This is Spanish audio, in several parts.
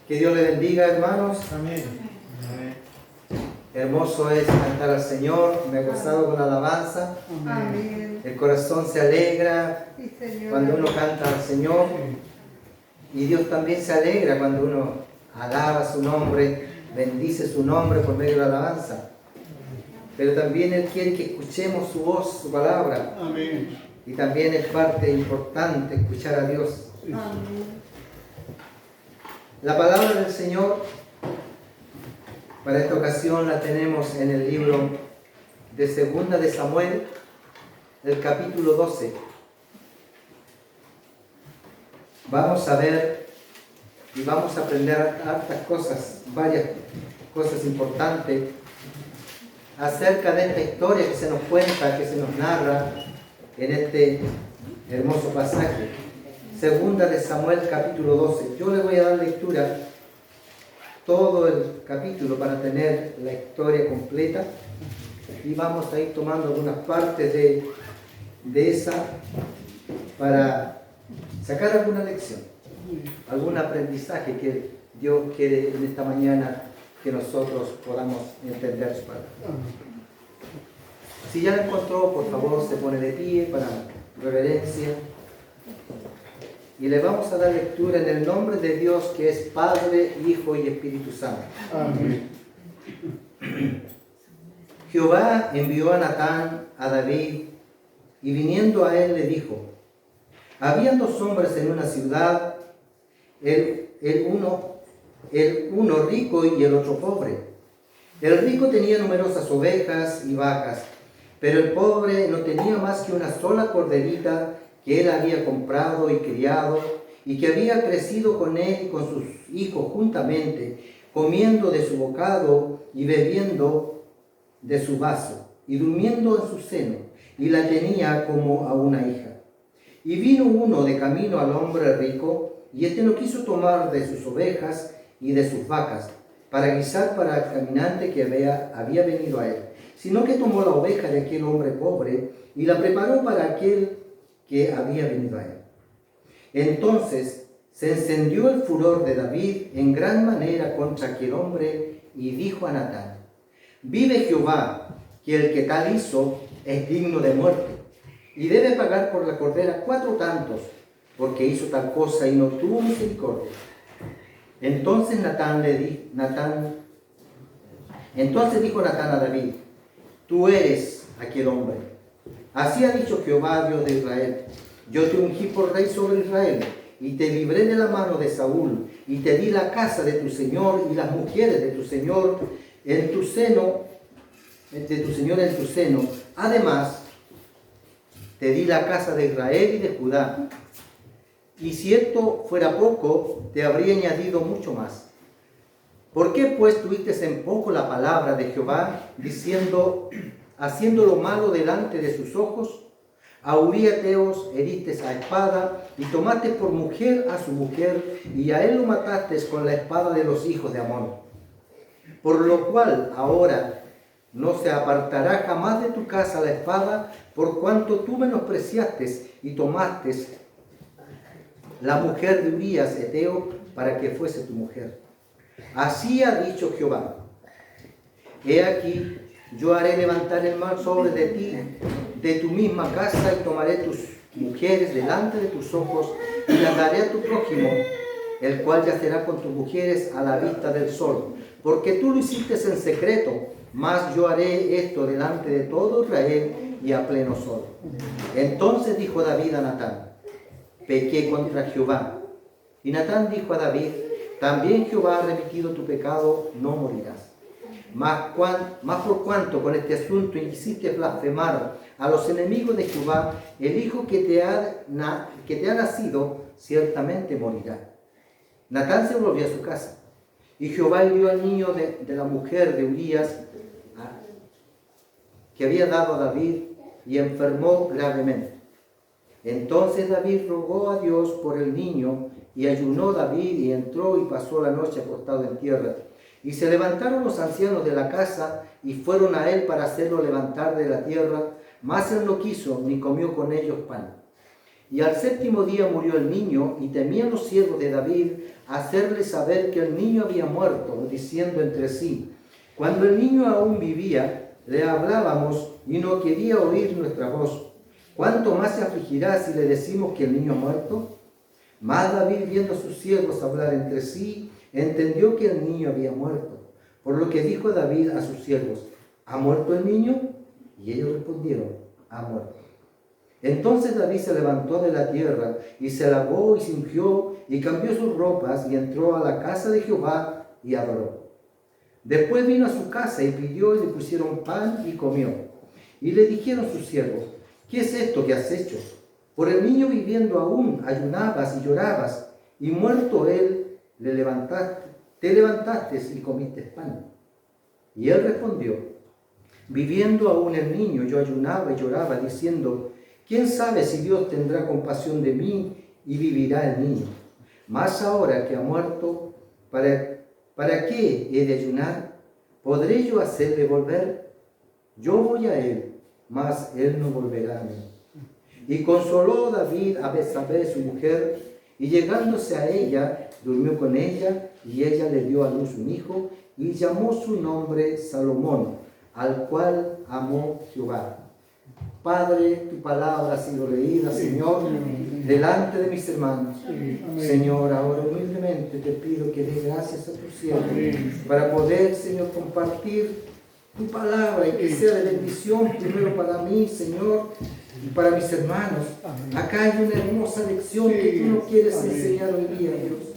Que Dios le bendiga, hermanos. Amén. Hermoso es cantar al Señor. Me he gozado con la alabanza. Amén. El corazón se alegra Sí, Señor. cuando uno canta al Señor. Y Dios también se alegra cuando uno alaba su nombre, bendice su nombre por medio de la alabanza. Pero también Él quiere que escuchemos su voz, su palabra. Amén. Y también es parte importante escuchar a Dios. Amén. La palabra del Señor para esta ocasión la tenemos en el libro de Segunda de Samuel, el capítulo 12. Vamos a ver y vamos a aprender hartas cosas, varias cosas importantes acerca de esta historia que se nos cuenta, que se nos narra en este hermoso pasaje. Segunda de Samuel, capítulo 12. Yo le voy a dar lectura todo el capítulo para tener la historia completa y vamos a ir tomando algunas partes de esa para sacar alguna lección, algún aprendizaje que Dios quiere en esta mañana que nosotros podamos entender su palabra. Si ya la encontró, por favor, se pone de pie para reverencia. Y le vamos a dar lectura en el nombre de Dios, que es Padre, Hijo y Espíritu Santo. Amén. Jehová envió a Natán a David, y viniendo a él le dijo: había dos hombres en una ciudad, el uno rico y el otro pobre. El rico tenía numerosas ovejas y vacas, pero el pobre no tenía más que una sola corderita que él había comprado y criado, y que había crecido con él y con sus hijos juntamente, comiendo de su bocado y bebiendo de su vaso, y durmiendo en su seno, y la tenía como a una hija. Y vino uno de camino al hombre rico, y éste no quiso tomar de sus ovejas y de sus vacas, para guisar para el caminante que había venido a él, sino que tomó la oveja de aquel hombre pobre, y la preparó para aquel que había venido a él. Entonces se encendió el furor de David en gran manera contra aquel hombre, y dijo a Natán: vive Jehová, que el que tal hizo es digno de muerte, y debe pagar por la cordera 4 tantos, porque hizo tal cosa y no tuvo misericordia. Entonces dijo Natán a David: tú eres aquel hombre. Así ha dicho Jehová, Dios de Israel: yo te ungí por rey sobre Israel, y te libré de la mano de Saúl, y te di la casa de tu señor y las mujeres de tu señor en tu seno, Además, te di la casa de Israel y de Judá. Y si esto fuera poco, te habría añadido mucho más. ¿Por qué pues tuviste en poco la palabra de Jehová, haciendo lo malo delante de sus ojos? A Uría Heteos heriste a espada, y tomaste por mujer a su mujer, y a él lo mataste con la espada de los hijos de Amón. Por lo cual ahora no se apartará jamás de tu casa la espada, por cuanto tú menospreciaste y tomaste la mujer de Urías Heteo para que fuese tu mujer. Así ha dicho Jehová: he aquí, yo haré levantar el mal sobre de ti, de tu misma casa, y tomaré tus mujeres delante de tus ojos, y las daré a tu prójimo, el cual yacerá con tus mujeres a la vista del sol, porque tú lo hiciste en secreto, mas yo haré esto delante de todo Israel y a pleno sol. Entonces dijo David a Natán: pequé contra Jehová. Y Natán dijo a David: también Jehová ha remitido tu pecado, no morirás. Mas por cuanto con este asunto hiciste blasfemar a los enemigos de Jehová, el hijo que te ha nacido ciertamente morirá. Natán se volvió a su casa, y Jehová hirió al niño de la mujer de Urías que había dado a David, y enfermó gravemente. Entonces David rogó a Dios por el niño, y ayunó David, y entró y pasó la noche acostado en tierra. Y se levantaron los ancianos de la casa, y fueron a él para hacerlo levantar de la tierra, mas él no quiso, ni comió con ellos pan. Y al séptimo día murió el niño, y temían los siervos de David hacerle saber que el niño había muerto, diciendo entre sí: cuando el niño aún vivía, le hablábamos y no quería oír nuestra voz. ¿Cuánto más se afligirá si le decimos que el niño ha muerto? Mas David, viendo a sus siervos hablar entre sí, entendió que el niño había muerto. Por lo que dijo David a sus siervos: ¿ha muerto el niño? Y ellos respondieron: ha muerto. Entonces David se levantó de la tierra y se lavó y se ungió y cambió sus ropas y entró a la casa de Jehová y adoró. Después vino a su casa y pidió y le pusieron pan y comió. Y le dijeron sus siervos: ¿qué es esto que has hecho? Por el niño viviendo aún ayunabas y llorabas, y muerto él te levantaste y comiste pan. Y él respondió: viviendo aún el niño yo ayunaba y lloraba, diciendo: ¿quién sabe si Dios tendrá compasión de mí y vivirá el niño? Mas ahora que ha muerto, ¿para qué he de ayunar? ¿Podré yo hacerle volver? Yo voy a él, mas él no volverá a mí. Y consoló David a Betsabé, su mujer, y llegándose a ella, durmió con ella, y ella le dio a luz un hijo, y llamó su nombre Salomón, al cual amó Jehová. Padre, tu palabra ha sido leída, Señor, delante de mis hermanos. Señor, ahora humildemente te pido que des gracias a tu siervo para poder, Señor, compartir tu palabra y que sea de bendición primero para mí, Señor, y para mis hermanos. Acá hay una hermosa lección que tú nos quieres enseñar hoy día, Dios.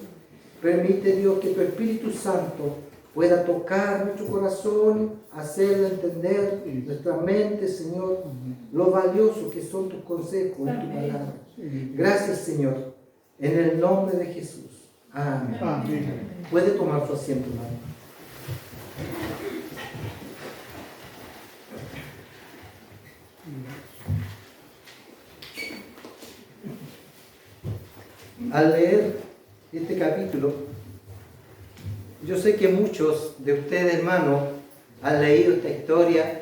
Permite, Dios, que tu Espíritu Santo pueda tocar nuestro corazón, hacerle entender nuestra mente, Señor, lo valioso que son tus consejos en tu palabra. Gracias, Señor, en el nombre de Jesús. Amén. Puede tomar su asiento, hermano. Al leer este capítulo, yo sé que muchos de ustedes, hermanos, han leído esta historia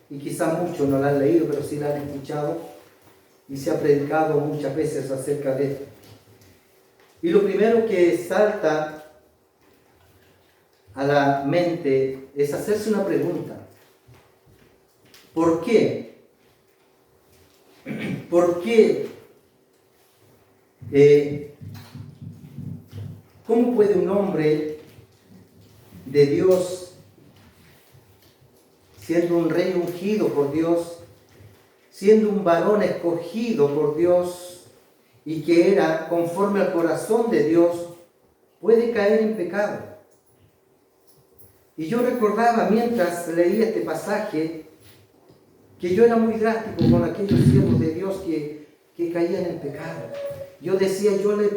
y quizás muchos no la han leído, pero sí la han escuchado y se ha predicado muchas veces acerca de esto. Y lo primero que salta a la mente es hacerse una pregunta. ¿Por qué? ¿Por qué? ¿Cómo puede un hombre de Dios, siendo un rey ungido por Dios, siendo un varón escogido por Dios y que era conforme al corazón de Dios, puede caer en pecado? Y yo recordaba mientras leía este pasaje que yo era muy drástico con aquellos siervos de Dios que caían en pecado. Yo decía, yo le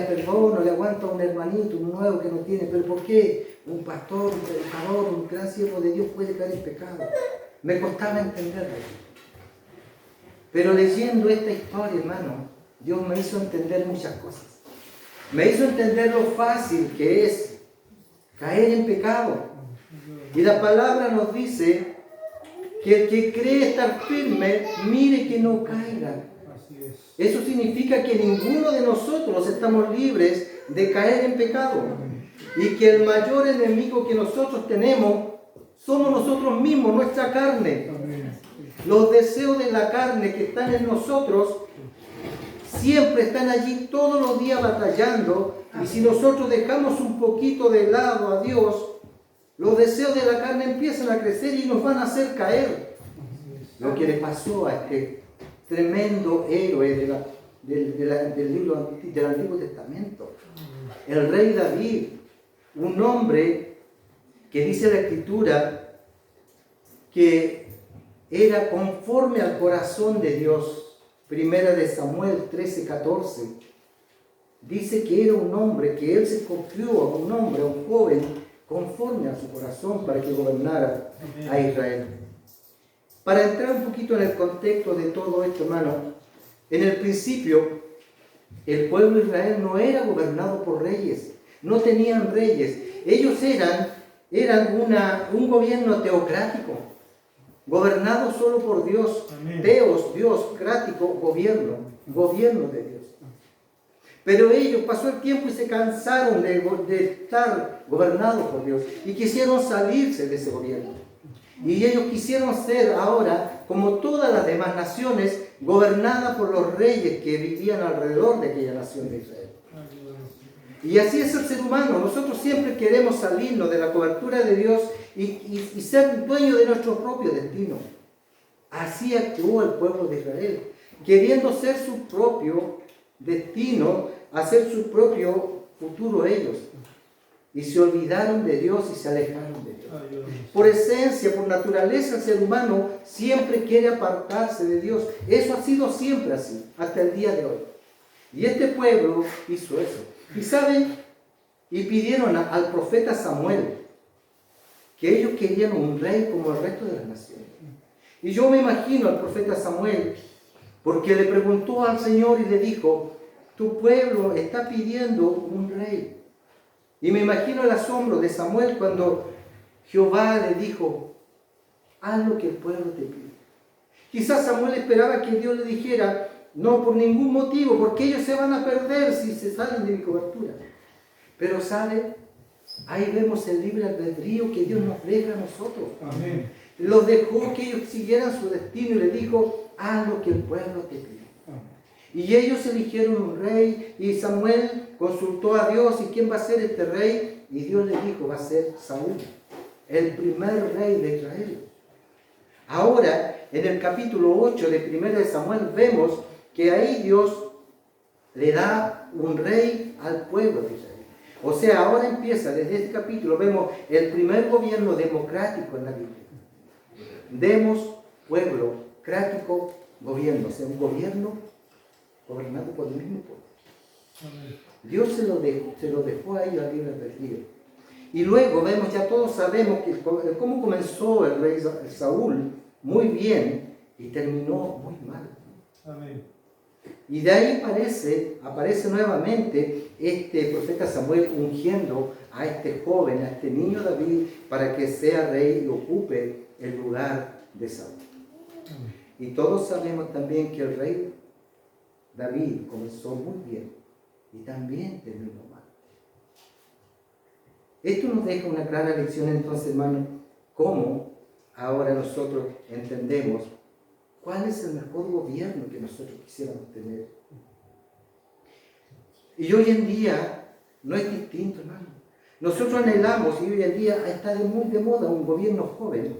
perdono, le aguanto a un hermanito, un nuevo que no tiene, pero ¿por qué un pastor, un predicador, un gran siervo de Dios puede caer en pecado? Me costaba entenderlo. Pero leyendo esta historia, hermano, Dios me hizo entender muchas cosas. Me hizo entender lo fácil que es caer en pecado. Y la palabra nos dice que el que cree estar firme, mire que no caiga. Eso significa que ninguno de nosotros estamos libres de caer en pecado. Y que el mayor enemigo que nosotros tenemos somos nosotros mismos, nuestra carne. Los deseos de la carne que están en nosotros siempre están allí todos los días batallando. Y si nosotros dejamos un poquito de lado a Dios, los deseos de la carne empiezan a crecer y nos van a hacer caer. Lo que le pasó a este tremendo héroe del libro del Antiguo Testamento, el rey David, un hombre que dice la Escritura que era conforme al corazón de Dios. Primera de Samuel 13:14 dice que era un hombre, que él se escogió a un hombre, a un joven, conforme a su corazón para que gobernara a Israel. Para entrar un poquito en el contexto de todo esto, hermano, en el principio el pueblo de Israel no era gobernado por reyes, no tenían reyes. Ellos eran un gobierno teocrático. gobernado solo por Dios, Amén. Teos, Dios, crático, gobierno de Dios. Pero ellos pasó el tiempo y se cansaron de estar gobernados por Dios y quisieron salirse de ese gobierno. Y ellos quisieron ser ahora, como todas las demás naciones, gobernadas por los reyes que vivían alrededor de aquella nación de Israel. Y así es el ser humano. Nosotros siempre queremos salirnos de la cobertura de Dios y ser dueños de nuestro propio destino. Así actuó el pueblo de Israel, queriendo ser su propio destino, hacer su propio futuro ellos. Y se olvidaron de Dios y se alejaron de Dios. Por esencia, por naturaleza, el ser humano siempre quiere apartarse de Dios. Eso ha sido siempre así, hasta el día de hoy. Y este pueblo hizo eso. Y saben, y pidieron al profeta Samuel, que ellos querían un rey como el resto de las naciones. Y yo me imagino al profeta Samuel, porque le preguntó al Señor y le dijo, tu pueblo está pidiendo un rey. Y me imagino el asombro de Samuel cuando Jehová le dijo, haz lo que el pueblo te pide. Quizás Samuel esperaba que Dios le dijera, no por ningún motivo, porque ellos se van a perder si se salen de mi cobertura. Pero ¿sabe? Ahí vemos el libre albedrío que Dios nos deja a nosotros. Amén. Los dejó que ellos siguieran su destino y le dijo, haz lo que el pueblo te pide. Y ellos eligieron un rey y Samuel consultó a Dios, ¿y quién va a ser este rey? Y Dios le dijo, va a ser Saúl, el primer rey de Israel. Ahora, en el capítulo 8 de 1 de Samuel vemos que ahí Dios le da un rey al pueblo de Israel. O sea, ahora empieza, desde este capítulo vemos el primer gobierno democrático en la Biblia. Demos, pueblo, crático, gobierno. O sea, un gobierno gobernado por el mismo pueblo. Dios se lo dejó a ellos a libre albedrío. Y luego vemos, ya todos sabemos cómo comenzó el rey Saúl muy bien y terminó muy mal. Amén. Y de ahí aparece nuevamente este profeta Samuel ungiendo a este joven, a este niño David, para que sea rey y ocupe el lugar de Saúl. Y todos sabemos también que el rey David comenzó muy bien y también terminó mal. Esto nos deja una clara lección entonces, hermanos, cómo ahora nosotros entendemos cuál es el mejor gobierno que nosotros quisiéramos tener. Y hoy en día no es distinto, hermano. Nosotros anhelamos, y hoy en día está muy de moda un gobierno joven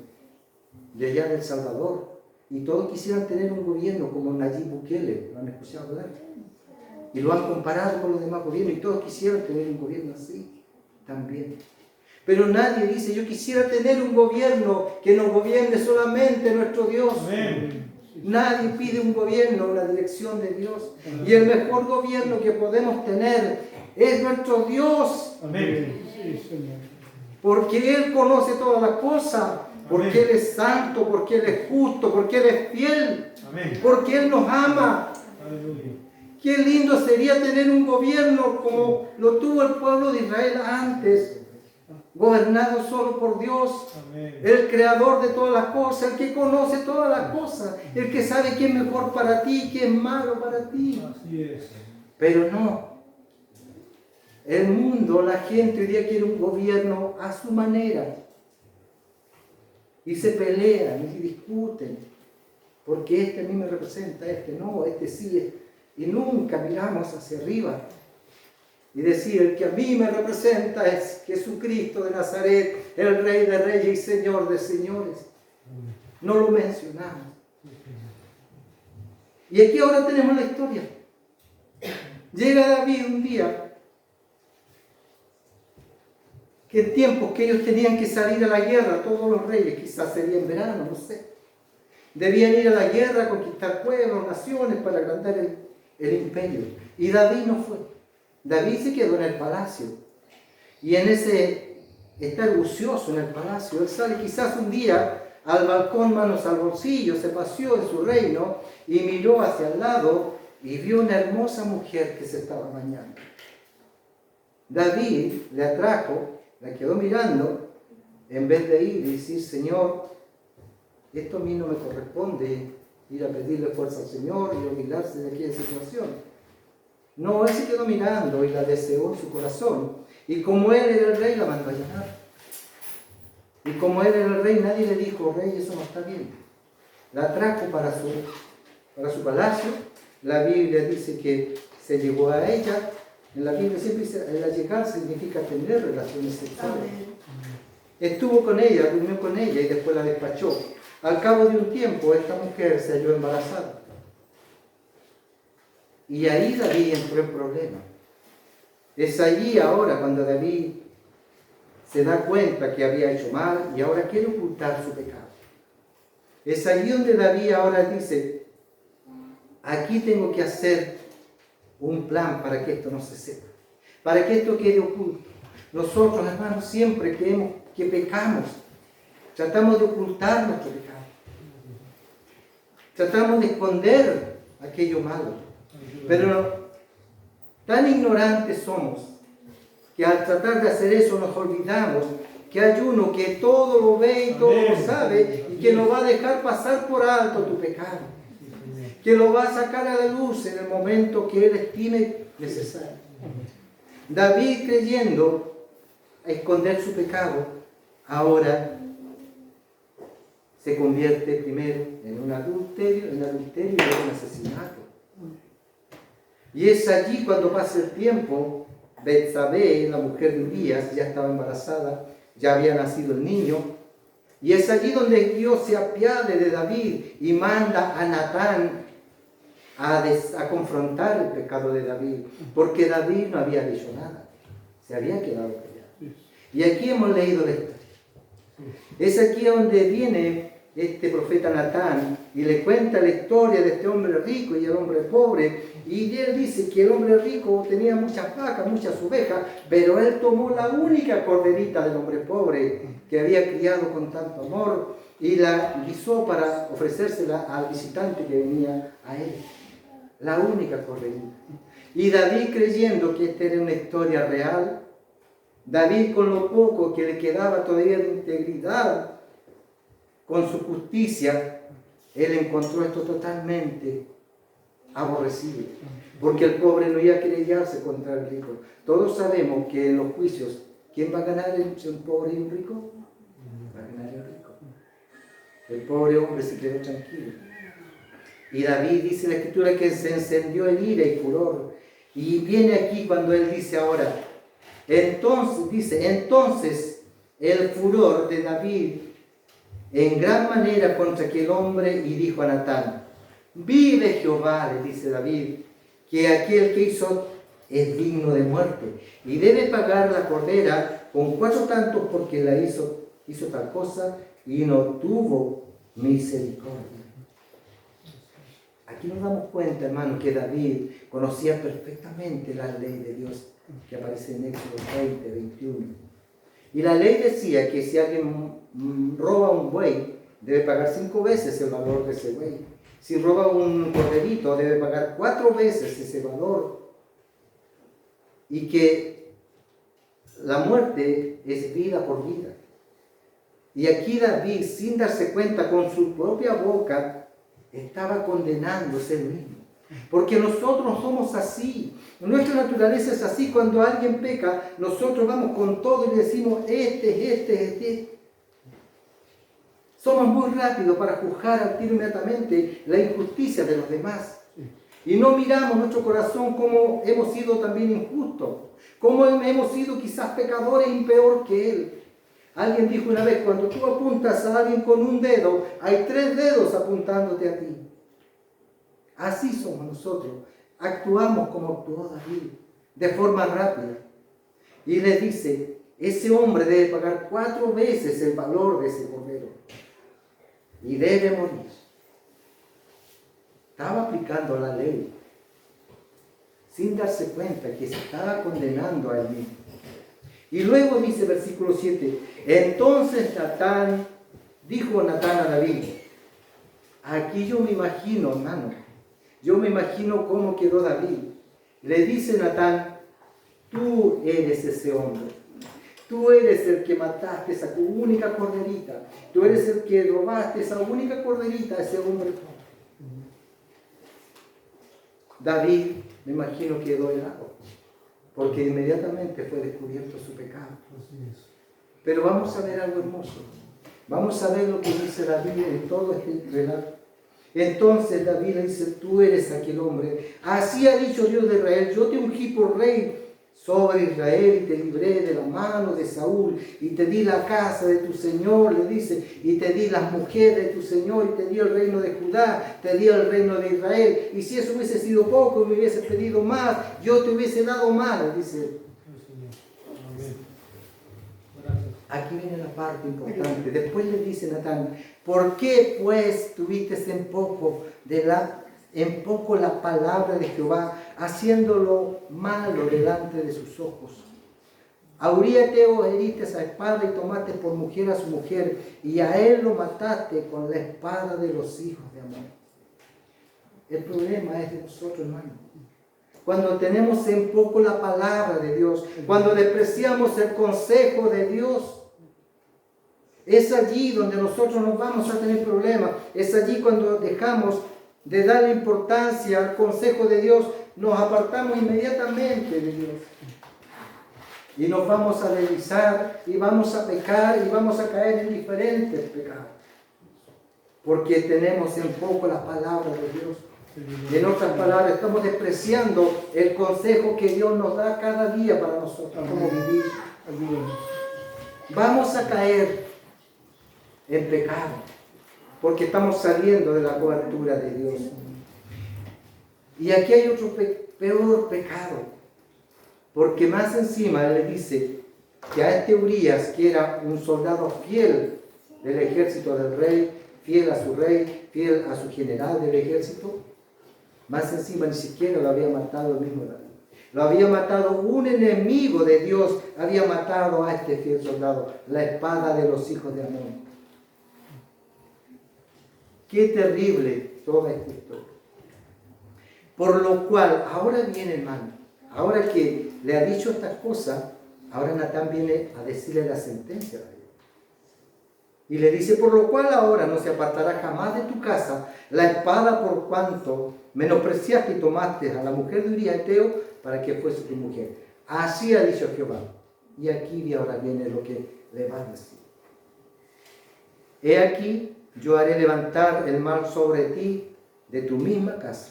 de allá de El Salvador. Y todos quisieran tener un gobierno como Nayib Bukele, lo han escuchado hablar. Y lo han comparado con los demás gobiernos y todos quisieran tener un gobierno así también. Pero nadie dice, yo quisiera tener un gobierno que nos gobierne solamente nuestro Dios. Amén. Nadie pide un gobierno, una dirección de Dios. Y el mejor gobierno que podemos tener es nuestro Dios. Amén. Porque Él conoce todas las cosas. Porque Él es santo, porque Él es justo, porque Él es fiel. Amén. Porque Él nos ama. Aleluya. Qué lindo sería tener un gobierno como lo tuvo el pueblo de Israel antes, gobernado solo por Dios, Amén. el creador de todas las cosas, el que conoce todas las cosas, el que sabe qué es mejor para ti, qué es malo para ti. Así es. Pero no, el mundo, la gente hoy día quiere un gobierno a su manera y se pelean y discuten, porque este a mí me representa, este no, este sí. Y nunca miramos hacia arriba y decir, el que a mí me representa es Jesucristo de Nazaret, el Rey de Reyes y Señor de Señores. No lo mencionamos. Y aquí ahora tenemos la historia. Llega David un día, que en tiempos que ellos tenían que salir a la guerra, todos los reyes, quizás sería en verano, no sé, debían ir a la guerra, a conquistar pueblos, naciones, para agrandar el imperio. Y David no fue. David se quedó en el palacio. Y en ese estar ocioso en el palacio, él sale quizás un día al balcón, manos al bolsillo, se paseó en su reino y miró hacia el lado y vio una hermosa mujer que se estaba bañando. David le atrajo, la quedó mirando, en vez de ir y decir, Señor, esto a mí no me corresponde ir a pedirle fuerza al Señor y olvidarse de aquella situación. No, él se quedó mirando y la deseó en su corazón. Y como él era el rey, la mandó a llamar. Y como él era el rey, nadie le dijo, rey, eso no está bien. La trajo para su palacio. La Biblia dice que se llegó a ella. En la Biblia siempre dice, el allegar significa tener relaciones sexuales. Estuvo con ella, durmió con ella y después la despachó. Al cabo de un tiempo, esta mujer se halló embarazada. Y ahí David entró en problema. Es allí ahora cuando David se da cuenta que había hecho mal y ahora quiere ocultar su pecado. Es allí donde David ahora dice, aquí tengo que hacer un plan para que esto no se sepa, para que esto quede oculto. Nosotros, hermanos, siempre que pecamos, tratamos de ocultar nuestro pecado. Tratamos de esconder aquello malo. Pero tan ignorantes somos que al tratar de hacer eso nos olvidamos que hay uno que todo lo ve y todo lo sabe y que no va a dejar pasar por alto tu pecado, que lo va a sacar a la luz en el momento que él estime necesario. David, creyendo esconder su pecado, ahora se convierte primero en un adulterio y en un asesinato. Y es allí cuando pasa el tiempo, Betsabé, la mujer de Urías, ya estaba embarazada, ya había nacido el niño, y es allí donde Dios se apiade de David y manda a Natán a confrontar el pecado de David, porque David no había dicho nada, se había quedado callado. Y aquí hemos leído la historia. Es aquí donde viene este profeta Natán y le cuenta la historia de este hombre rico y el hombre pobre, y él dice que el hombre rico tenía muchas vacas, muchas ovejas, pero él tomó la única corderita del hombre pobre que había criado con tanto amor y la guisó para ofrecérsela al visitante que venía a él. La única corderita. Y David, creyendo que esta era una historia real, David, con lo poco que le quedaba todavía de integridad, con su justicia, él encontró esto totalmente aborrecible, porque el pobre no iba a querellarse contra el rico. Todos sabemos que en los juicios, ¿quién va a ganar entre un pobre y un rico? Va a ganar el rico. El pobre hombre se quedó tranquilo. Y David dice en la Escritura que se encendió en ira y furor. Y viene aquí cuando él dice ahora, entonces el furor de David en gran manera contra aquel hombre, y dijo a Natán, vive Jehová, le dice David, que aquel que hizo es digno de muerte, y debe pagar la cordera con 4 tantos porque la hizo tal cosa y no tuvo misericordia. Aquí nos damos cuenta, hermano, que David conocía perfectamente la ley de Dios que aparece en Éxodo 20, 21. Y la ley decía que si alguien roba un buey, debe pagar 5 veces el valor de ese buey. Si roba un corderito, debe pagar 4 veces ese valor. Y que la muerte es vida por vida. Y aquí David, sin darse cuenta, con su propia boca, estaba condenándose él mismo. Porque nosotros somos así. Nuestra naturaleza es así. Cuando alguien peca, nosotros vamos con todo y le decimos, este. Somos muy rápidos para juzgar al tiro inmediatamente la injusticia de los demás. Y no miramos nuestro corazón como hemos sido también injustos. Como hemos sido quizás pecadores y peor que él. Alguien dijo una vez, cuando tú apuntas a alguien con un dedo, hay 3 dedos apuntándote a ti. Así somos nosotros. Actuamos como actuó David, de forma rápida. Y le dice, ese hombre debe pagar 4 veces el valor de ese cordero. Y debe morir. Estaba aplicando la ley, sin darse cuenta que se estaba condenando a él mismo. Y luego dice versículo 7, entonces dijo Natán a David, aquí yo me imagino, hermano, yo me imagino cómo quedó David. Le dice Natán, tú eres ese hombre. Tú eres el que mataste esa única corderita. Tú eres el que robaste esa única corderita a ese hombre pobre. David, me imagino, quedó helado, porque inmediatamente fue descubierto su pecado. Así es. Pero vamos a ver algo hermoso. Vamos a ver lo que dice David en todo este relato. Entonces David le dice, tú eres aquel hombre. Así ha dicho Dios de Israel, yo te ungí por rey sobre Israel y te libré de la mano de Saúl y te di la casa de tu Señor, le dice, y te di las mujeres de tu Señor y te di el reino de Judá, te di el reino de Israel. Y si eso hubiese sido poco y me hubiese pedido más, yo te hubiese dado más, le dice. Aquí viene la parte importante. Después le dice Natán, ¿por qué pues tuviste en poco la palabra de Jehová, haciéndolo malo delante de sus ojos? A Uría Eteo heriste a espada y tomaste por mujer a su mujer, y a él lo mataste con la espada de los hijos de Amón. El problema es de nosotros, hermanos. Cuando tenemos en poco la palabra de Dios, cuando despreciamos el consejo de Dios, es allí donde nosotros nos vamos a tener problemas. Es allí cuando dejamos de darle importancia al consejo de Dios, nos apartamos inmediatamente de Dios. Y nos vamos a deslizar, y vamos a pecar, y vamos a caer en diferentes pecados. Porque tenemos en poco la palabra de Dios. En otras palabras, estamos despreciando el consejo que Dios nos da cada día para nosotros, cómo vivir. Vamos a caer en pecado, porque estamos saliendo de la cobertura de Dios. Y aquí hay otro peor pecado, porque más encima le dice que a este Urías, que era un soldado fiel del ejército del rey, fiel a su rey, fiel a su general del ejército, más encima ni siquiera lo había matado el mismo David. Lo había matado un enemigo de Dios, había matado a este fiel soldado, la espada de los hijos de Amón. Qué terrible toda esta historia. Por lo cual, ahora viene, hermano, ahora que le ha dicho estas cosas, ahora Natán viene a decirle la sentencia a David. Y le dice, por lo cual ahora no se apartará jamás de tu casa la espada por cuanto menospreciaste y tomaste a la mujer de Uría Eteo para que fuese tu mujer. Así ha dicho Jehová. Y aquí ahora viene lo que le va a decir. He aquí, yo haré levantar el mal sobre ti de tu misma casa,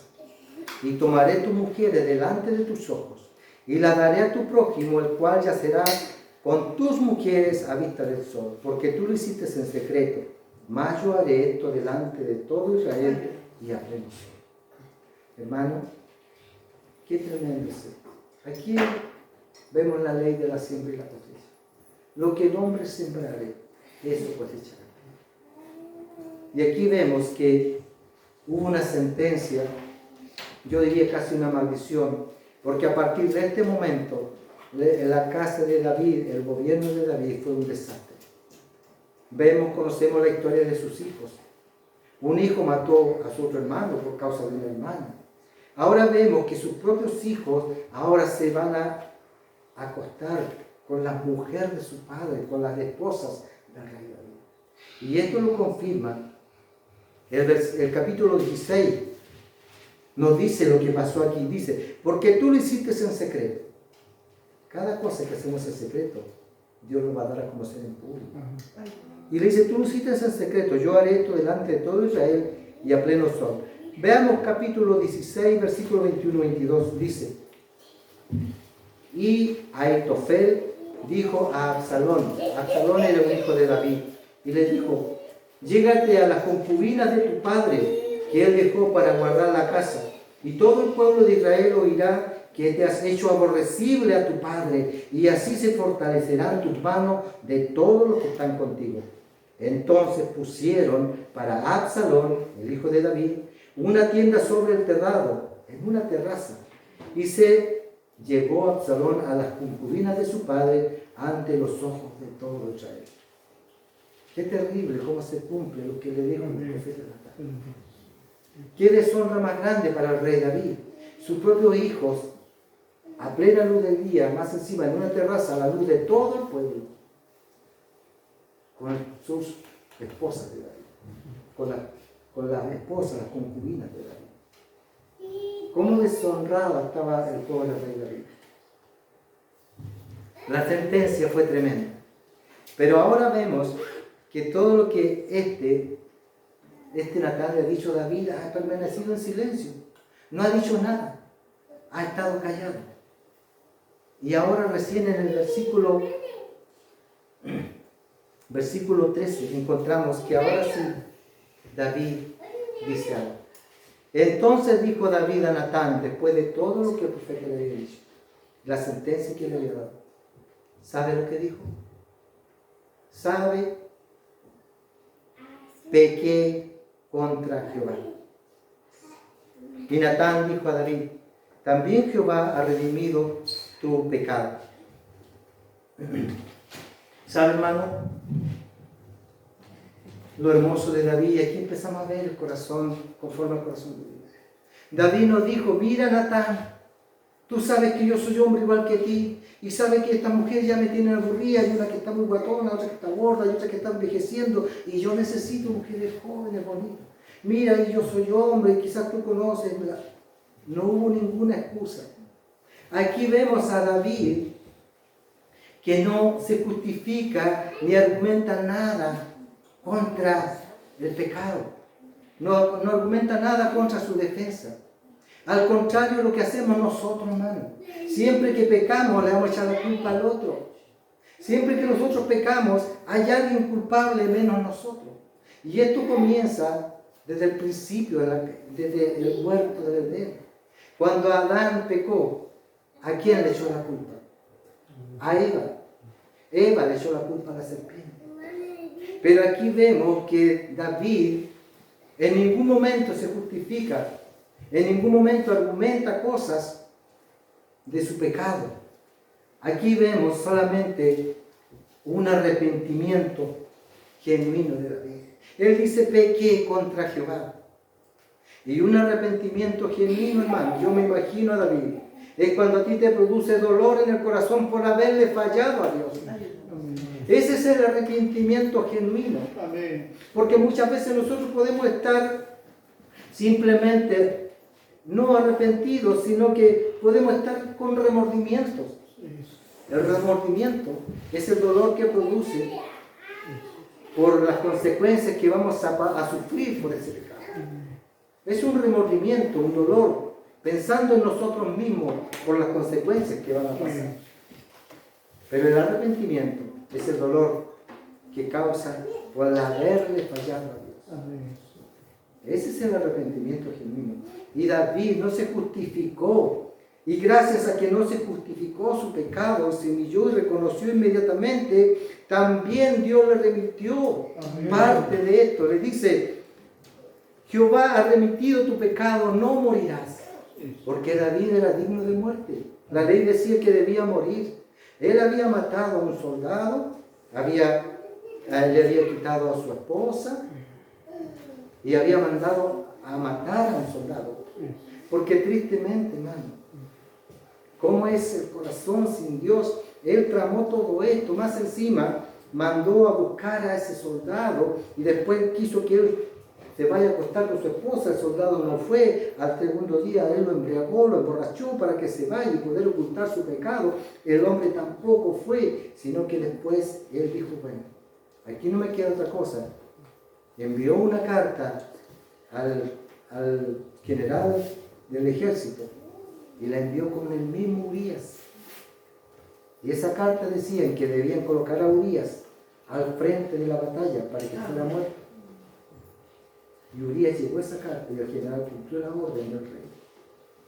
y tomaré tus mujeres delante de tus ojos, y las daré a tu prójimo, el cual yacerá con tus mujeres a vista del sol, porque tú lo hiciste en secreto, mas yo haré esto delante de todo Israel y a pleno sol. Hermano, qué tremendo es esto. Aquí vemos la ley de la siembra y la cosecha. Lo que el hombre sembrare, eso cosechará. Y aquí vemos que hubo una sentencia, yo diría casi una maldición, porque a partir de este momento, la casa de David, el gobierno de David fue un desastre. Conocemos la historia de sus hijos. Un hijo mató a su otro hermano por causa de una hermana. Ahora vemos que sus propios hijos ahora se van a acostar con las mujeres de su padre, con las esposas del rey David. Y esto lo confirma el capítulo 16. Nos dice lo que pasó aquí. Dice, porque tú lo hiciste en secreto. Cada cosa que hacemos en secreto, Dios lo va a dar a conocer en público. Y le dice, tú lo hiciste en secreto, yo haré esto delante de todo Israel y a pleno sol. Veamos capítulo 16, versículo 21-22, dice, y Ahitofel dijo a Absalón era un hijo de David, y le dijo, llégate a las concubinas de tu padre, que él dejó para guardar la casa, y todo el pueblo de Israel oirá que te has hecho aborrecible a tu padre, y así se fortalecerán tus manos de todos los que están contigo. Entonces pusieron para Absalón, el hijo de David, una tienda sobre el terrado, en una terraza, y se llevó Absalón a las concubinas de su padre ante los ojos de todo Israel. Qué terrible cómo se cumple lo que le dijo el profeta Natán. Qué deshonra más grande para el rey David. Sus propios hijos a plena luz del día, más encima en una terraza, a la luz de todo el pueblo, con sus esposas de David, con las esposas, las concubinas de David. ¿Cómo deshonrado estaba el pobre rey David? La sentencia fue tremenda. Pero ahora vemos que todo lo que este Natán le ha dicho a David ha permanecido en silencio. No ha dicho nada. Ha estado callado. Y ahora recién en el versículo 13 encontramos que ahora sí David dice algo. Entonces dijo David a Natán, después de todo lo que el profeta le había dicho, la sentencia que le había dado, ¿sabe lo que dijo? ¿Sabe? Pequé contra Jehová. Y Natán dijo a David, también Jehová ha redimido tu pecado. ¿Sabe, hermano? Lo hermoso de David, aquí empezamos a ver el corazón conforme al corazón de Dios. David nos dijo, mira Natán, tú sabes que yo soy hombre igual que ti, y sabes que esta mujer ya me tiene aburrida, hay una que está muy guatona, otra que está gorda, y otra que está envejeciendo, y yo necesito mujeres jóvenes, bonitas. Mira, y yo soy hombre, y quizás tú conoces, no hubo ninguna excusa. Aquí vemos a David que no se justifica ni argumenta nada contra el pecado. No argumenta nada contra su defensa. Al contrario, lo que hacemos nosotros, hermano. Siempre que pecamos, le vamos a echar la culpa al otro. Siempre que nosotros pecamos, hay alguien culpable menos nosotros. Y esto comienza desde el principio, desde el huerto del Edén. Cuando Adán pecó, ¿a quién le echó la culpa? A Eva. Eva le echó la culpa a la serpiente. Pero aquí vemos que David en ningún momento se justifica, en ningún momento argumenta cosas de su pecado. Aquí vemos solamente un arrepentimiento genuino de David. Él dice, pequé contra Jehová. Y un arrepentimiento genuino, hermano, yo me imagino a David, es cuando a ti te produce dolor en el corazón por haberle fallado a Dios. Ese es el arrepentimiento genuino. Amén. Porque muchas veces nosotros podemos estar simplemente no arrepentidos, sino que podemos estar con remordimientos. El remordimiento es el dolor que produce por las consecuencias que vamos a sufrir por ese pecado. Es un remordimiento, un dolor, pensando en nosotros mismos por las consecuencias que van a pasar. Pero el arrepentimiento es el dolor que causa por haberle fallado a Dios. Amén. Ese es el arrepentimiento genuino. Y David no se justificó. Y gracias a que no se justificó su pecado, se humilló y reconoció inmediatamente, también Dios le remitió parte de esto. Le dice, Jehová ha remitido tu pecado, no morirás. Porque David era digno de muerte. La ley decía que debía morir. Él había matado a un soldado, le había quitado a su esposa y había mandado a matar a un soldado. Porque tristemente, hermano, ¿cómo es el corazón sin Dios? Él tramó todo esto, más encima mandó a buscar a ese soldado y después quiso que él se vaya a acostar con su esposa. El soldado no fue. Al segundo día él lo embriagó, lo emborrachó para que se vaya y poder ocultar su pecado. El hombre tampoco fue, sino que después él dijo, bueno, aquí no me queda otra cosa. Envió una carta al general del ejército y la envió con el mismo Urías. Y esa carta decía que debían colocar a Urías al frente de la batalla para que fuera muerto. Y Urías llevó esa carta y el general cumplió la orden del rey.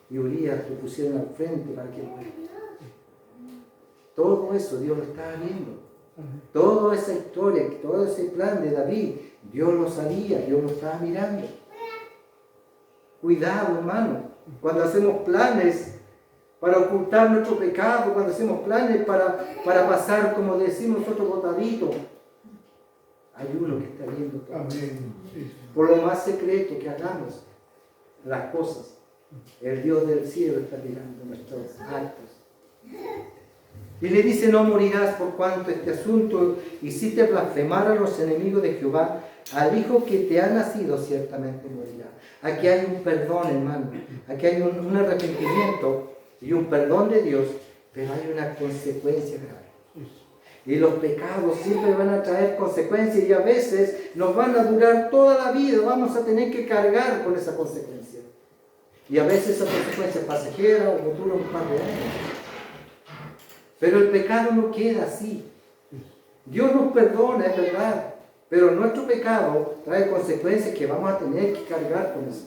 Y Urías lo pusieron al frente para que muera. Todo eso Dios lo estaba viendo. Toda esa historia, todo ese plan de David, Dios lo sabía, Dios lo estaba mirando. Cuidado, hermano, cuando hacemos planes para ocultar nuestro pecado, cuando hacemos planes para pasar, como decimos nosotros, botadito. Hay uno que está viendo todo. Amén. Por lo más secreto que hagamos las cosas, el Dios del cielo está mirando nuestros actos. Y le dice, no morirás por cuanto este asunto hiciste blasfemar a los enemigos de Jehová. Al hijo que te ha nacido ciertamente morirá. Aquí hay un perdón, hermano. Aquí hay un arrepentimiento y un perdón de Dios, pero hay una consecuencia grave. Y los pecados siempre van a traer consecuencias y a veces nos van a durar toda la vida. Vamos a tener que cargar con esa consecuencia. Y a veces esa consecuencia es pasajera o dura un par de años. Pero el pecado no queda así. Dios nos perdona, es verdad. Pero nuestro pecado trae consecuencias que vamos a tener que cargar con eso.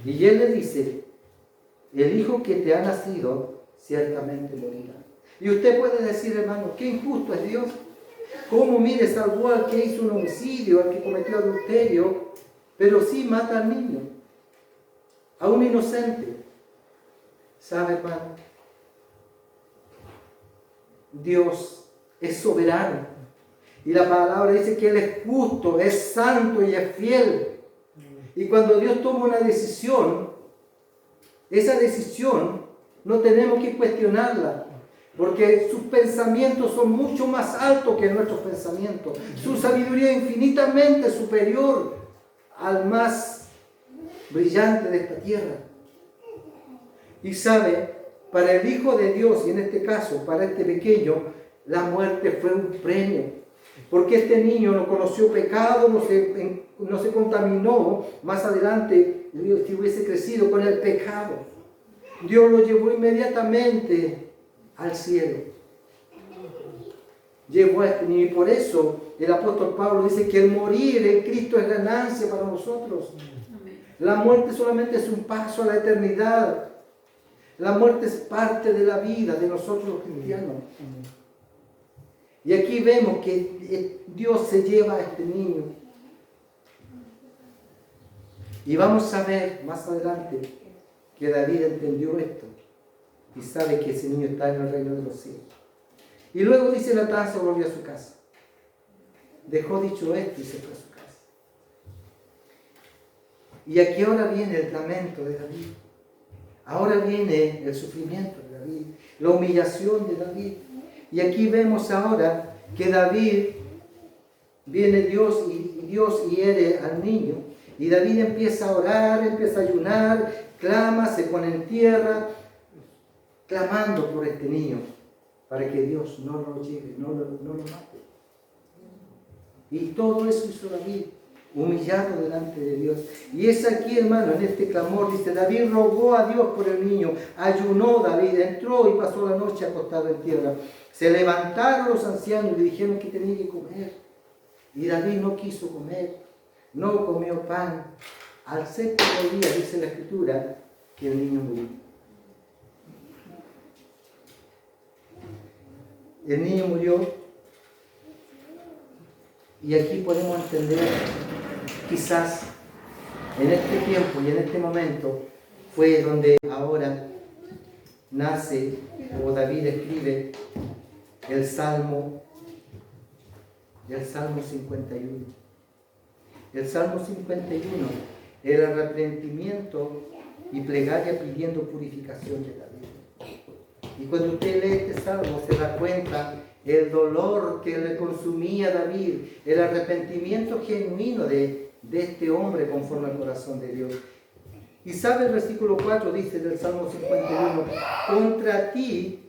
Y Él le dice, el hijo que te ha nacido ciertamente morirá. Y usted puede decir, hermano, qué injusto es Dios. ¿Cómo mire salvó al que hizo un homicidio, al que cometió adulterio, pero sí mata al niño, a un inocente? ¿Sabe, hermano? Dios es soberano. Y la palabra dice que Él es justo, es santo y es fiel. Y cuando Dios toma una decisión, esa decisión no tenemos que cuestionarla. Porque sus pensamientos son mucho más altos que nuestros pensamientos. Su sabiduría es infinitamente superior al más brillante de esta tierra. Y sabe, para el Hijo de Dios, y en este caso para este pequeño, la muerte fue un premio. Porque este niño no conoció pecado, no se contaminó más adelante si hubiese crecido con el pecado. Dios lo llevó inmediatamente al cielo. Llevó a este niño, y por eso el apóstol Pablo dice que el morir en Cristo es ganancia para nosotros. La muerte solamente es un paso a la eternidad. La muerte es parte de la vida de nosotros los cristianos. Y aquí vemos que Dios se lleva a este niño. Y vamos a ver más adelante que David entendió esto y sabe que ese niño está en el reino de los cielos. Y luego dice Natán se volvió a su casa. Dejó dicho esto y se fue a su casa. Y aquí ahora viene el lamento de David. Ahora viene el sufrimiento de David, la humillación de David. Y aquí vemos ahora que David, viene Dios y Dios hiere al niño. Y David empieza a orar, empieza a ayunar, clama, se pone en tierra, clamando por este niño, para que Dios no lo lleve, no lo mate. Y todo eso hizo David, humillado delante de Dios. Y es aquí, hermano, en este clamor, dice, David rogó a Dios por el niño, ayunó David, entró y pasó la noche acostado en tierra. Se levantaron los ancianos y le dijeron que tenía que comer. Y David no quiso comer, no comió pan. Al séptimo día, dice la Escritura, que el niño murió. El niño murió. Y aquí podemos entender, quizás en este tiempo y en este momento, fue donde ahora nace, o David escribe, el Salmo 51. El Salmo 51, el arrepentimiento y plegaria pidiendo purificación de David. Y cuando usted lee este salmo se da cuenta el dolor que le consumía a David, el arrepentimiento genuino de este hombre conforme al corazón de Dios. Y sabe, el versículo 4 dice del Salmo 51,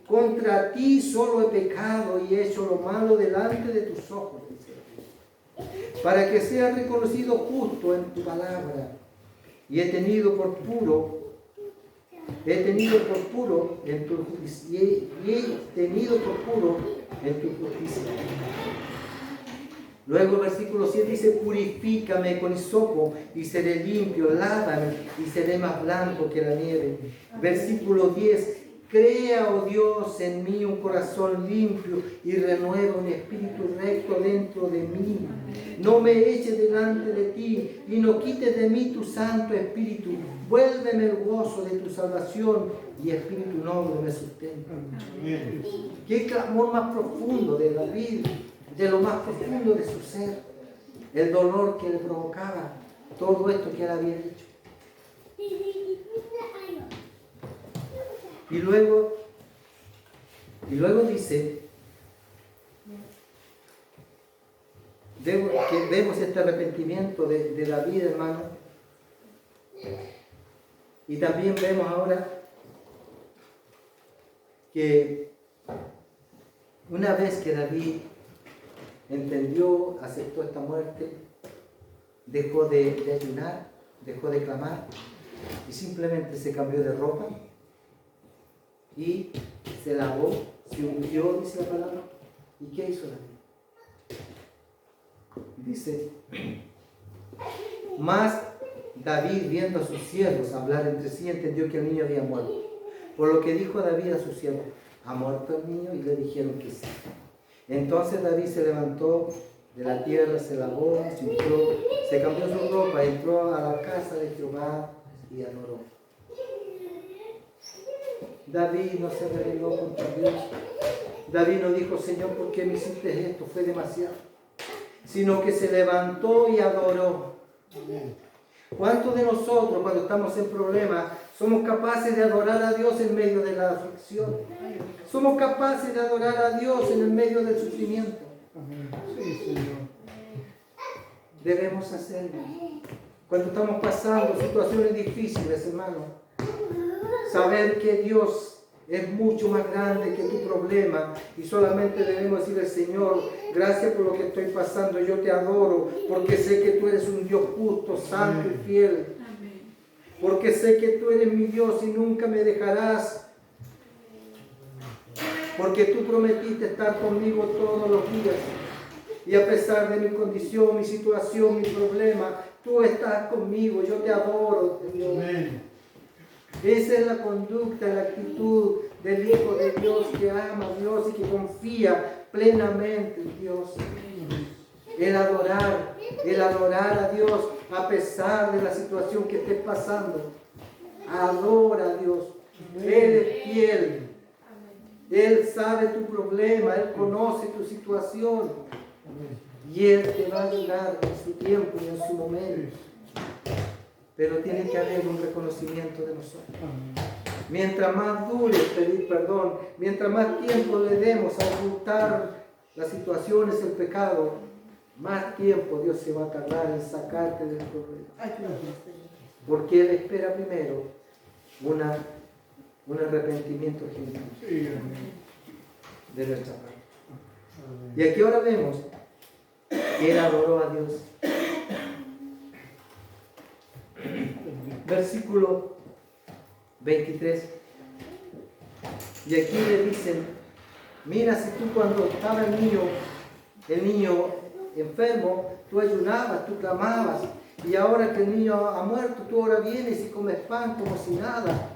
contra ti solo he pecado y he hecho lo malo delante de tus ojos, dice Dios, para que sea reconocido justo en tu palabra, y he tenido por puro en tu justicia, Luego el versículo 7 dice, purifícame con hisopo y seré limpio, lávame y seré más blanco que la nieve. Versículo 10, crea, oh Dios, en mí un corazón limpio y renueva un espíritu recto dentro de mí. No me eches delante de ti y no quites de mí tu santo espíritu. Vuélveme el gozo de tu salvación y espíritu noble me sustenta. Qué clamor más profundo de David, de lo más profundo de su ser, el dolor que le provocaba todo esto que él había hecho. Y luego Y luego dice, vemos este arrepentimiento de David, hermano. Y también vemos ahora que una vez que David entendió, aceptó esta muerte, dejó de ayunar, dejó de clamar y simplemente se cambió de ropa y se lavó, se ungió, dice la palabra. ¿Y qué hizo David? Dice, más David, viendo a sus siervos hablar entre sí, entendió que el niño había muerto. Por lo que dijo David a sus siervos, ¿ha muerto el niño? Y le dijeron que sí. Entonces David se levantó de la tierra, se lavó, se ungió, se cambió su ropa, entró a la casa de Jehová y adoró. David no se rebeló contra Dios. David no dijo, Señor, ¿por qué me hiciste esto? Fue demasiado. Sino que se levantó y adoró. ¿Cuántos de nosotros, cuando estamos en problemas, somos capaces de adorar a Dios en medio de la aflicción? Somos capaces de adorar a Dios en el medio del sufrimiento. Sí, Señor. Debemos hacerlo. Cuando estamos pasando situaciones difíciles, hermano, saber que Dios es mucho más grande que tu problema y solamente debemos decirle, Señor, gracias por lo que estoy pasando, yo te adoro porque sé que tú eres un Dios justo, santo y fiel. Porque sé que tú eres mi Dios y nunca me dejarás. Porque tú prometiste estar conmigo todos los días. Y a pesar de mi condición, mi situación, mi problema, tú estás conmigo, yo te adoro, Dios. Esa es la conducta, la actitud del Hijo de Dios que ama a Dios y que confía plenamente en Dios. El adorar a Dios a pesar de la situación que estés pasando. Adora a Dios. Él es fiel. Él sabe tu problema, Él conoce tu situación. Y Él te va a ayudar en su tiempo y en su momento. Pero tiene que haber un reconocimiento de nosotros. Mientras más dure pedir perdón, mientras más tiempo le demos a ocultar las situaciones, el pecado, más tiempo Dios se va a tardar en sacarte del problema. Porque Él espera primero un arrepentimiento genuino de nuestra parte. Y aquí ahora vemos que Él adoró a Dios. Versículo 23. Y aquí le dicen, mira, si tú cuando estaba el niño enfermo, tú ayunabas, tú clamabas, y ahora que el niño ha muerto, tú ahora vienes y comes pan como si nada.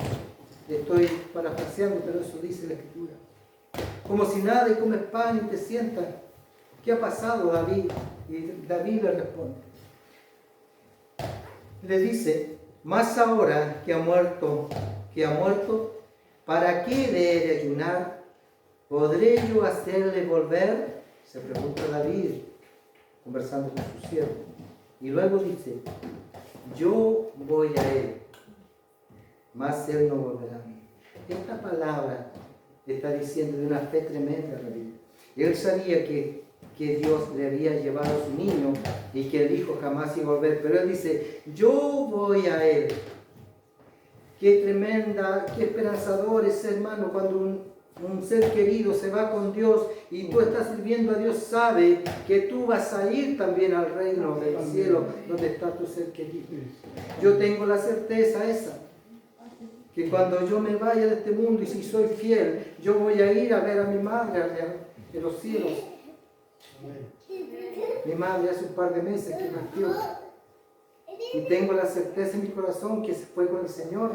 Estoy parafraseando, pero eso dice la Escritura. Como si nada y comes pan y te sientas. ¿Qué ha pasado, David? Y David le responde. Le dice, más ahora que ha muerto, ¿para qué le he de ayunar? ¿Podré yo hacerle volver? Se pregunta David, conversando con su siervo. Y luego dice, yo voy a él, mas él no volverá a mí. Esta palabra está diciendo de una fe tremenda, David. Él sabía que Dios le había llevado a su niño y que el hijo jamás iba a volver. Pero él dice, yo voy a él. Qué tremenda, qué esperanzador es, hermano, cuando un ser querido se va con Dios y tú estás sirviendo a Dios, sabe que tú vas a ir también al reino del cielo donde está tu ser querido. Yo tengo la certeza esa, que cuando yo me vaya de este mundo y si soy fiel, yo voy a ir a ver a mi madre en los cielos. Mi madre hace un par de meses que partió y tengo la certeza en mi corazón que se fue con el Señor.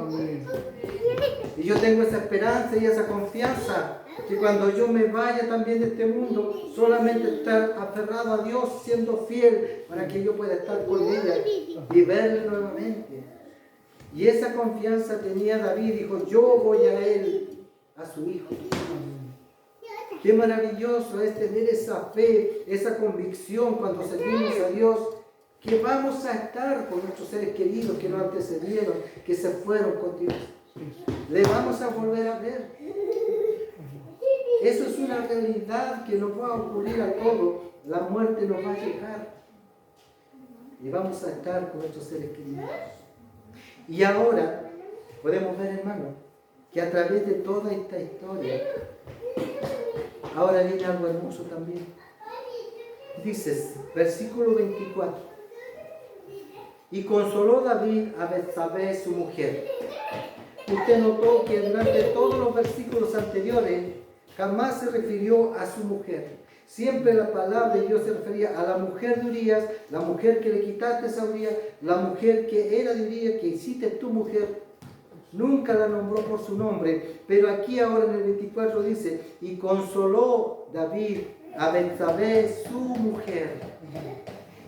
Y yo tengo esa esperanza y esa confianza que cuando yo me vaya también de este mundo, solamente estar aferrado a Dios, siendo fiel para que yo pueda estar con ella y verle nuevamente. Y esa confianza tenía David, dijo, yo voy a él, a su hijo. Qué maravilloso es tener esa fe, esa convicción cuando servimos a Dios, que vamos a estar con nuestros seres queridos que nos antecedieron, que se fueron con Dios. Le vamos a volver a ver. una realidad que nos va a ocurrir a todos. La muerte nos va a llegar. Y vamos a estar con nuestros seres queridos. Y ahora podemos ver, hermano, que a través de toda esta historia, ahora viene algo hermoso también. Dice, versículo 24. Y consoló David a Betsabé, su mujer. Usted notó que durante todos los versículos anteriores jamás se refirió a su mujer. Siempre la palabra de Dios se refería a la mujer de Urías, la mujer que le quitaste a Urías, la mujer que era de Urías, que hiciste tu mujer. Nunca la nombró por su nombre, pero aquí ahora en el 24 dice, y consoló David a Betsabé, su mujer.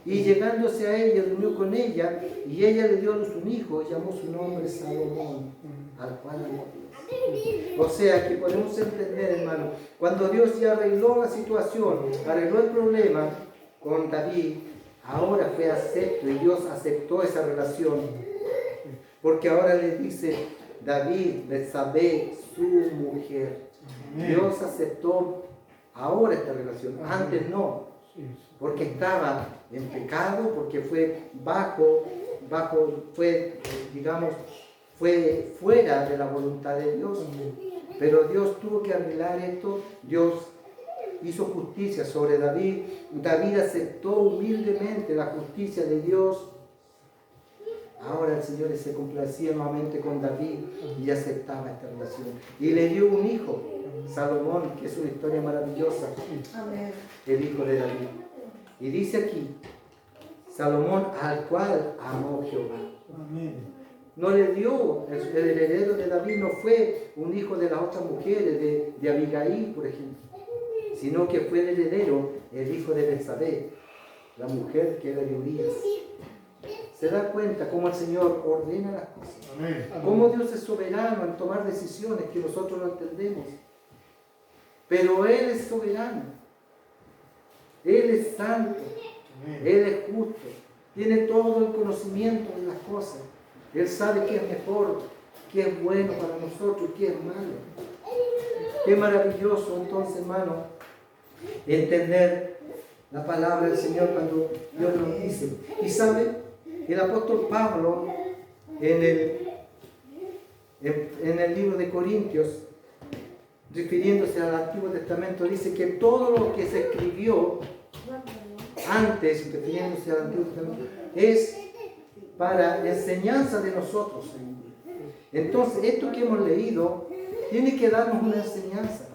Y llegándose a ella, durmió con ella, y ella le dio a luz un hijo, y llamó su nombre Salomón, al cual amó Dios. O sea que podemos entender, hermano, cuando Dios ya arregló la situación, arregló el problema con David, ahora fue acepto, y Dios aceptó esa relación. Porque ahora le dice David, Betsabé, su mujer. Dios aceptó ahora esta relación, antes no. Porque estaba en pecado, porque fue fue fuera de la voluntad de Dios. Pero Dios tuvo que arreglar esto. Dios hizo justicia sobre David. David aceptó humildemente la justicia de Dios. Ahora el Señor se complacía nuevamente con David y aceptaba esta relación. Y le dio un hijo, Salomón, que es una historia maravillosa. Amén. El hijo de David. Y dice aquí, Salomón al cual amó Jehová. Amén. No le dio, el heredero de David no fue un hijo de las otras mujeres, de Abigail, por ejemplo, sino que fue el heredero, el hijo de Betsabé, la mujer que era de Urías. Se da cuenta cómo el Señor ordena las cosas. Amén. Cómo Dios es soberano en tomar decisiones que nosotros no entendemos. Pero Él es soberano. Él es santo. Amén. Él es justo. Tiene todo el conocimiento de las cosas. Él sabe qué es mejor, qué es bueno para nosotros, qué es malo. Qué maravilloso entonces, hermano, entender la palabra del Señor cuando Dios nos dice. Y sabe, el apóstol Pablo en el libro de Corintios, refiriéndose al Antiguo Testamento, dice que todo lo que se escribió antes, refiriéndose al Antiguo Testamento, es para enseñanza de nosotros. Entonces, esto que hemos leído tiene que darnos una enseñanza.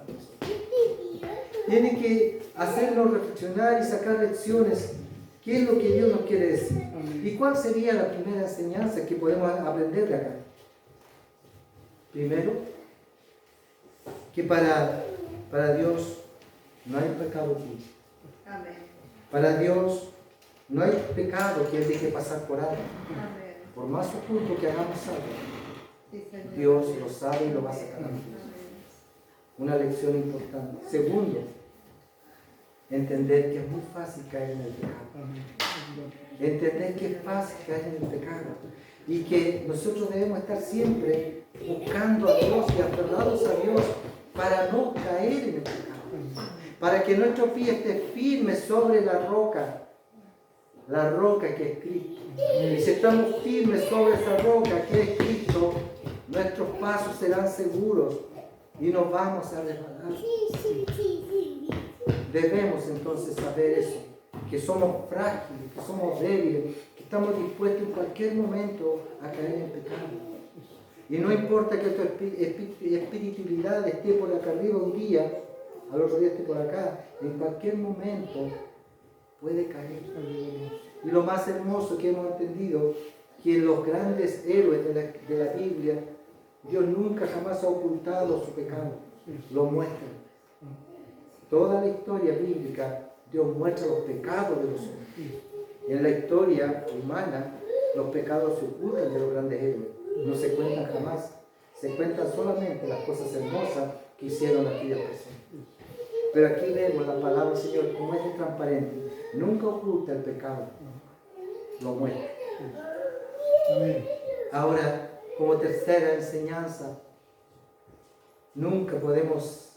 Tiene que hacernos reflexionar y sacar lecciones. ¿Qué es lo que Dios nos quiere decir? ¿Y cuál sería la primera enseñanza que podemos aprender de acá? Primero, que para Dios no hay pecado oculto. Amén. Para Dios no hay pecado que Él deje pasar por alto. Amén. Por más oculto que hagamos algo, Sí, Señor. Dios lo sabe y lo va a sacar a luz. Amén. Una lección importante. Segundo, entender que es muy fácil caer en el pecado. Entender que es fácil caer en el pecado. Y que nosotros debemos estar siempre buscando a Dios y aferrados a Dios para no caer en el pecado. Para que nuestro pie esté firme sobre la roca que es Cristo. Y si estamos firmes sobre esa roca que es Cristo, nuestros pasos serán seguros y nos vamos a resbalar. Debemos entonces saber eso, que somos frágiles, que somos débiles, que estamos dispuestos en cualquier momento a caer en pecado. Y no importa que tu espiritualidad esté por acá arriba un día, al otro día esté por acá, en cualquier momento puede caer. Y lo más hermoso que hemos entendido, que los grandes héroes de la Biblia, Dios nunca jamás ha ocultado su pecado, lo muestra. Toda la historia bíblica, Dios muestra los pecados de los hombres. En la historia humana, los pecados se ocultan de los grandes héroes. No se cuentan jamás. Se cuentan solamente las cosas hermosas que hicieron aquellas personas. Pero aquí vemos la palabra del Señor, como es transparente. Nunca oculta el pecado. Lo muestra. Amén. Ahora, como tercera enseñanza, nunca podemos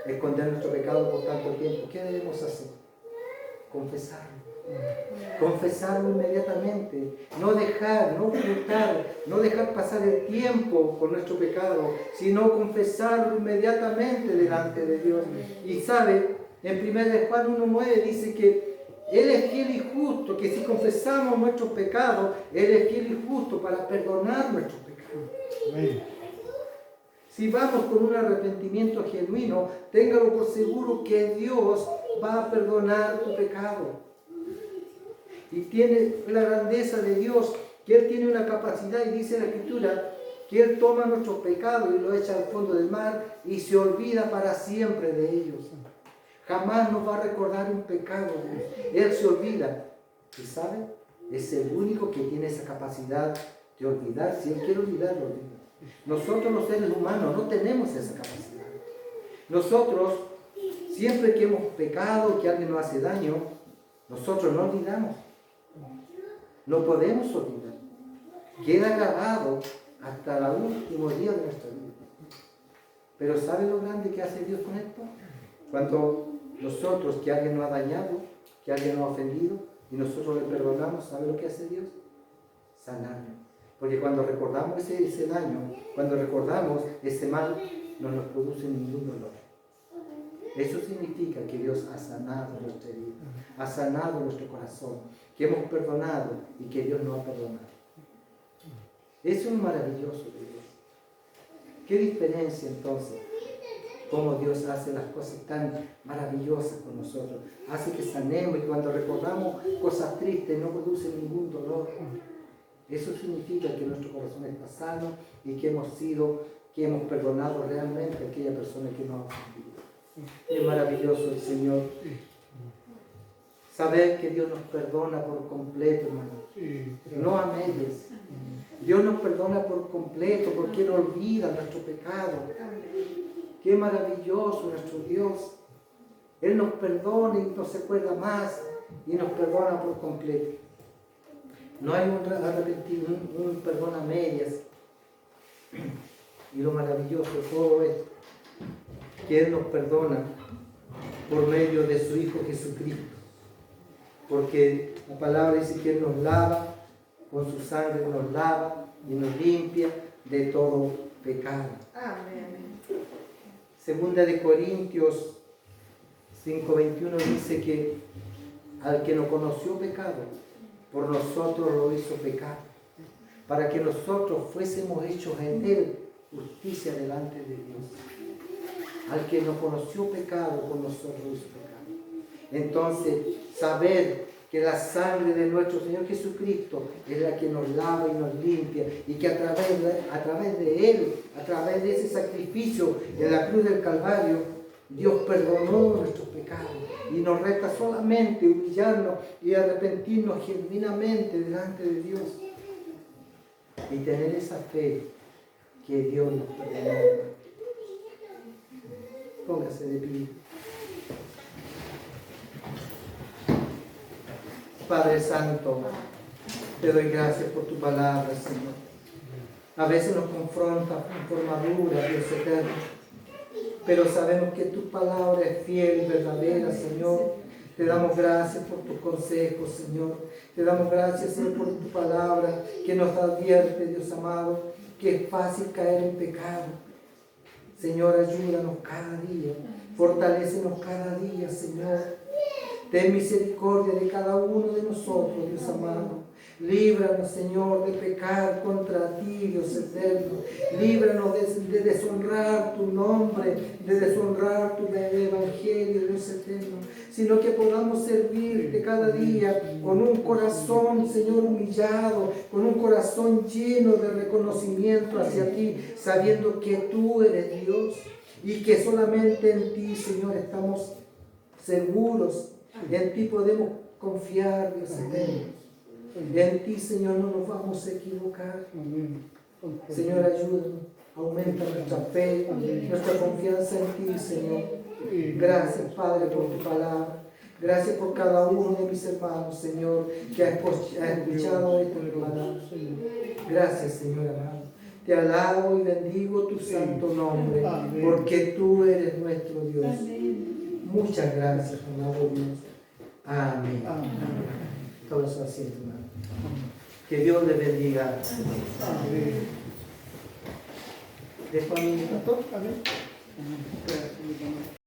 esconder nuestro pecado por tanto tiempo, ¿qué debemos hacer? Confesarlo. Confesarlo inmediatamente, no dejar, no ocultar, no dejar pasar el tiempo con nuestro pecado, sino confesarlo inmediatamente delante de Dios. Y sabe, en 1 Juan 1:9 dice que Él es fiel y justo, que si confesamos nuestros pecados, Él es fiel y justo para perdonar nuestros pecados. Amén. Si vamos con un arrepentimiento genuino, téngalo por seguro que Dios va a perdonar tu pecado. Y tiene la grandeza de Dios, que Él tiene una capacidad, y dice la Escritura, que Él toma nuestros pecados y los echa al fondo del mar y se olvida para siempre de ellos. Jamás nos va a recordar un pecado. Él se olvida. ¿Y sabe? Es el único que tiene esa capacidad de olvidar. Si Él quiere olvidar, lo olvida. Nosotros los seres humanos no tenemos esa capacidad. Nosotros, siempre que hemos pecado, que alguien nos hace daño, nosotros no olvidamos. No podemos olvidar. Queda grabado hasta el último día de nuestra vida. Pero ¿sabe lo grande que hace Dios con esto? Cuando nosotros, que alguien nos ha dañado, que alguien nos ha ofendido, y nosotros le perdonamos, ¿sabe lo que hace Dios? Sanarnos. Porque cuando recordamos ese daño, cuando recordamos ese mal, no nos produce ningún dolor. Eso significa que Dios ha sanado nuestra vida, ha sanado nuestro corazón, que hemos perdonado y que Dios nos ha perdonado. Eso es maravilloso de Dios. ¿Qué diferencia entonces? Cómo Dios hace las cosas tan maravillosas con nosotros. Hace que sanemos, y cuando recordamos cosas tristes no produce ningún dolor. Eso significa que nuestro corazón está sano y que hemos perdonado realmente a aquella persona que nos ha ofendido. Es maravilloso el Señor. Saber que Dios nos perdona por completo, hermano. No a medias. Dios nos perdona por completo porque Él olvida nuestro pecado. Qué maravilloso nuestro Dios. Él nos perdona y no se acuerda más y nos perdona por completo. No hay un perdón a medias. Y lo maravilloso de todo esto, que Él nos perdona por medio de su Hijo Jesucristo. Porque la palabra dice que Él nos lava, con su sangre nos lava y nos limpia de todo pecado. Amén. Segunda de Corintios 5:21 dice que al que no conoció pecado, por nosotros lo hizo pecar, para que nosotros fuésemos hechos en Él justicia delante de Dios. Al que no conoció pecado, por nosotros lo hizo pecar. Entonces, saber que la sangre de nuestro Señor Jesucristo es la que nos lava y nos limpia, y que a través de Él, a través de ese sacrificio en la cruz del Calvario, Dios perdonó nuestros pecados y nos resta solamente humillarnos y arrepentirnos genuinamente delante de Dios y tener esa fe que Dios nos perdonó. Póngase de pie. Padre Santo, te doy gracias por tu palabra, Señor. A veces nos confronta en forma dura, Dios eterno, pero sabemos que tu palabra es fiel y verdadera, Señor. Te damos gracias por tus consejos, Señor. Te damos gracias, Señor, por tu palabra que nos advierte, Dios amado, que es fácil caer en pecado. Señor, ayúdanos cada día, fortalécenos cada día, Señor. Ten misericordia de cada uno de nosotros, Dios amado. Líbranos, Señor, de pecar contra ti, Dios eterno. Líbranos de deshonrar tu nombre, de deshonrar tu evangelio, Dios eterno. Sino que podamos servirte cada día con un corazón, Señor, humillado, con un corazón lleno de reconocimiento hacia ti, sabiendo que tú eres Dios y que solamente en ti, Señor, estamos seguros. En ti podemos confiar, Dios eterno. En ti, Señor, no nos vamos a equivocar. Señor, ayúdanos. Aumenta nuestra fe, nuestra confianza en ti, Señor. Gracias, Padre, por tu palabra. Gracias por cada uno de mis hermanos, Señor, que ha escuchado esta palabra. Gracias, Señor amado. Te alabo y bendigo tu santo nombre, Amén. porque tú eres nuestro Dios. Amén. Muchas gracias, amado Dios. Amén. Amén. Todo eso así, hermano. Que Dios les bendiga. Amén. ¿De familia, pastor? Amén.